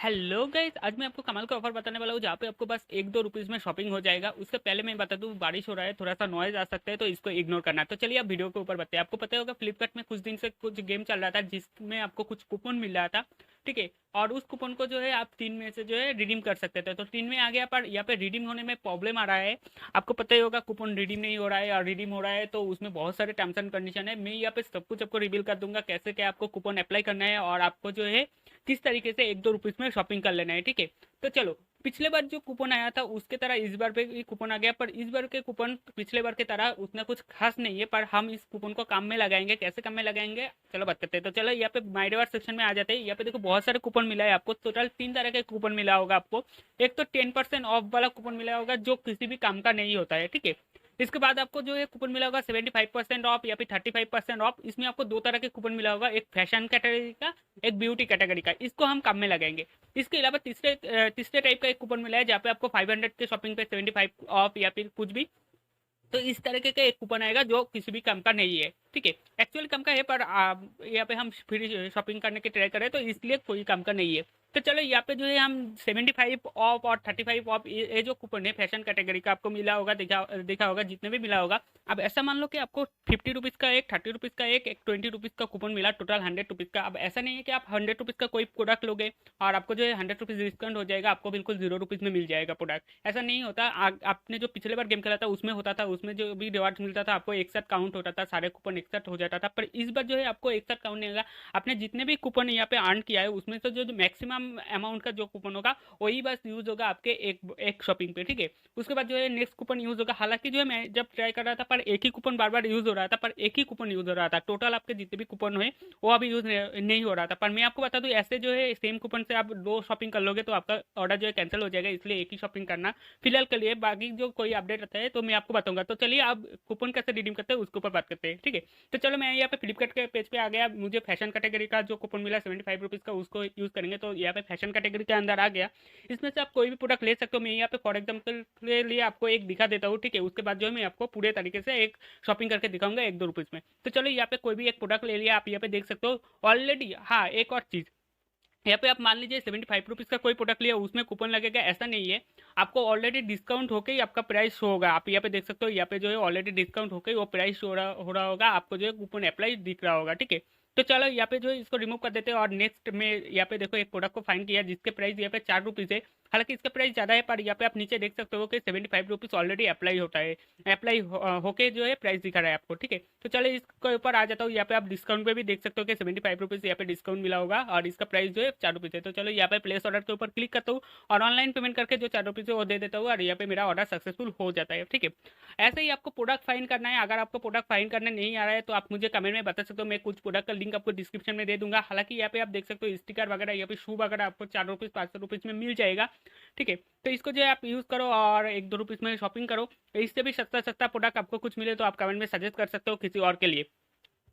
Hello guys, आज मैं आपको कमाल का ऑफर बताने वाला हूँ जहाँ पे आपको बस 1-2 रुपीज़ में शॉपिंग हो जाएगा। उससे पहले मैं बता दूँ, बारिश हो रहा है, थोड़ा सा नॉइज आ सकता है, तो इसको इग्नोर करना है। तो चलिए आप वीडियो के ऊपर बताइए। आपको पता होगा फ्लिपकार्ट में कुछ दिन से कुछ गेम चल रहा था जिसमें आपको कुछ कूपन मिल रहा था। ठीक है। और उस कूपन को जो है आप 3 में से जो है रिडीम कर सकते थे। तो 3 में आ गया, पर यहाँ पे रिडीम होने में प्रॉब्लम आ रहा है। आपको पता ही होगा, कूपन रिडीम नहीं हो रहा है और रिडीम हो रहा है तो उसमें बहुत सारे टर्म्स एंड कंडीशन है। मैं यहाँ पे सब कुछ आपको रिवील कर दूंगा, कैसे क्या आपको कूपन अप्लाई करना है और आपको जो है किस तरीके से 1-2 रुपीज में शॉपिंग कर लेना है। ठीक है। तो चलो, पिछले बार जो कूपन आया था उसके तरह इस बार पे भी कूपन आ गया, पर इस बार के कूपन पिछले बार की तरह उतना कुछ खास नहीं है, पर हम इस कूपन को काम में लगाएंगे। कैसे काम में लगाएंगे चलो बात करते हैं। तो चलो यहाँ पे माय रिवार्ड सेक्शन में आ जाते हैं। यहाँ पे देखो बहुत सारे कूपन मिला है आपको। टोटल 3 तरह के कूपन मिला होगा आपको। एक तो 10% ऑफ वाला कूपन मिला होगा जो किसी भी काम का नहीं होता है। ठीक है। इसके बाद आपको जो है कूपन मिला होगा 75% ऑफ या फिर 35% ऑफ। इसमें आपको 2 तरह के कूपन मिला होगा, एक फैशन कैटेगरी का, एक ब्यूटी कैटेगरी का। इसको हम काम में लगाएंगे। इसके अलावा तीसरे टाइप का एक कूपन मिला है जहाँ पे आपको 500 के शॉपिंग पे 75 ऑफ या फिर कुछ भी। तो इस तरीके का एक कूपन आएगा जो किसी भी काम का नहीं है। ठीक है। एक्चुअल काम का है, पर यहाँ पे हम फ्री शॉपिंग करने की ट्राई करें तो इसलिए कोई काम का नहीं है। तो चलो यहाँ पे जो है हम 75 ऑफ और 35 ऑफ, ये जो कूपन है फैशन कैटेगरी का आपको मिला होगा, देखा होगा जितने भी मिला होगा। अब ऐसा मान लो कि आपको 50 रुपीज़ का एक, 30 रुपीज़ का एक 20 रुपीज़ का कूपन मिला, टोटल 100 रुपीज़ का। अब ऐसा नहीं है कि आप 100 रुपीज़ का कोई प्रोडक्ट लोगे और आपको जो है 100 रुपीज़ डिस्काउंट हो जाएगा, आपको बिल्कुल 0 रुपीज़ में मिल जाएगा प्रोडक्ट। ऐसा नहीं होता। आपने जो पिछले बार गेम खेला था उसमें होता था, उसमें जो भी रिवार्ड मिलता था आपको एक साथ काउंट होता था, सारे कूपन एक साथ हो जाता था। पर इस बार जो है आपको एक साथ काउंट नहीं होगा। आपने जितने भी कूपन यहाँ पे अर्न किया है उसमें से जो मैक्सिमम अमाउंट का जो कूपन होगा वही बस यूज होगा आपके एक एक शॉपिंग पे। ठीक है। उसके बाद जो है नेक्स्ट कूपन यूज होगा। हालांकि जो है मैं जब ट्राई कर रहा था पर एक ही कूपन बार बार यूज हो रहा था, पर एक ही कूपन यूज हो रहा था। टोटल आपके जितने भी कूपन हुए वो अभी यूज नहीं हो रहा था। पर मैं आपको बता दूं, ऐसे जो है सेम कूपन से आप 2 शॉपिंग कर लोगे तो आपका ऑर्डर जो है कैंसिल हो जाएगा, इसलिए एक ही शॉपिंग करना फिलहाल के लिए। बाकी जो कोई अपडेट आता है तो मैं आपको बताऊंगा। तो चलिए अब कूपन कैसे रिडीम करते हैं उसके ऊपर बात करते हैं। ठीक है। तो चलो मैं यहाँ पे फ्लिपकार्ट के पेज पे आ गया। मुझे फैशन कैटेगरी का जो कूपन मिला 75 रुपीज़ का, उसको यूज़ करेंगे। तो यहाँ पे फैशन कैटेगरी के अंदर आ गया। इसमें से आप कोई भी प्रोडक्ट ले सकते हो। मैं यहाँ पे फॉर एग्जाम्पल के लिए आपको एक दिखा देता हूँ। ठीक है। उसके बाद जो है मैं आपको पूरे तरीके से एक शॉपिंग करके दिखाऊंगा 1-2 रुपीज़ में। तो चलो यहाँ पे कोई भी एक प्रोडक्ट ले लिया, आप यहाँ पे देख सकते हो ऑलरेडी। हाँ, एक और चीज़, यहाँ पे आप मान लीजिए 75 रुपीज़ का कोई प्रोडक्ट लिया, उसमें कूपन लगेगा ऐसा नहीं है। आपको ऑलरेडी डिस्काउंट होकर ही आपका प्राइस शो होगा। आप यहाँ पे देख सकते हो, यहाँ पे जो है ऑलरेडी डिस्काउंट होकर ही वो प्राइस हो रहा होगा, आपको जो है कूपन अप्लाई दिख रहा होगा। ठीक है। तो चलो यहाँ पे जो है इसको रिमूव कर देते हैं और नेक्स्ट में यहाँ पे देखो एक प्रोडक्ट को फाइंड किया जिसके प्राइस यहाँ पे 4 रुपीज़ है। हालांकि इसका प्राइस ज़्यादा है, पर यहाँ पे आप नीचे देख सकते हो कि 75 रुपीज़ ऑलरेडी अप्लाई होता है। अप्लाई होके जो है प्राइस दिखा रहा है आपको। ठीक है। तो चलो इसके ऊपर आ जाता हूँ। यहाँ पे आप डिस्काउंट पे भी देख सकते हो कि 75 रुपीज़ यहाँ पे डिस्काउंट मिला होगा और इसका प्राइस जो है 4 रुपीज़ है। तो चलो यहाँ पे प्लेस ऑर्डर के ऊपर क्लिक करता हूँ और ऑनलाइन पेमेंट करके जो 4 रुपीज़ है वो दे देता हूँ और यहाँ पे मेरा ऑर्डर सक्सेसफुल हो जाता है। ठीक है। ऐसे ही आपको प्रोडक्ट फाइंड करना है। अगर आपको प्रोडक्ट फाइंड करने नहीं आ रहा है तो आप मुझे कमेंट में बता सकते हो, मैं कुछ प्रोडक्ट का लिंक आपको डिस्क्रिप्शन में दे दूंगा। हालांकि यहाँ पे आप देख सकते हो स्टिकर वगैरह, यहाँ पे शू वगैरह आपको 4 रुपीज़ 5 रुपीज़ में मिल जाएगा। ठीक है। तो इसको जो है आप यूज़ करो और 1-2 रुपीज़ में शॉपिंग करो। इससे भी सस्ता सस्ता प्रोडक्ट आपको कुछ मिले तो आप कमेंट में सजेस्ट कर सकते हो किसी और के लिए।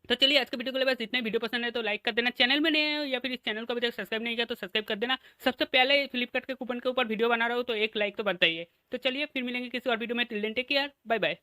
तो चलिए आज के वीडियो के लिए बस इतना ही। वीडियो पसंद है तो लाइक कर देना। चैनल में नए हो या फिर इस चैनल को अभी तक सब्सक्राइब नहीं किया तो सब्सक्राइब कर देना। सबसे पहले फ्लिपकार्ट के कूपन के ऊपर वीडियो बना रहा हूँ तो एक लाइक तो बनता ही है। तो चलिए फिर मिलेंगे किसी और वीडियो में। Till then take care, bye bye.